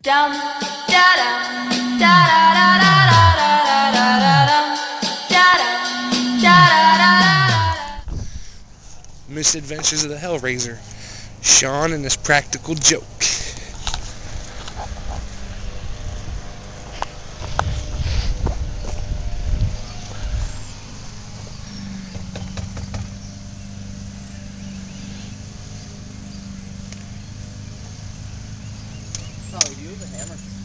Dum da dum da da da da da da da da dum da dum da da da da. Misadventures of the Hellraiser. Sean and his practical joke. Probably use a hammer.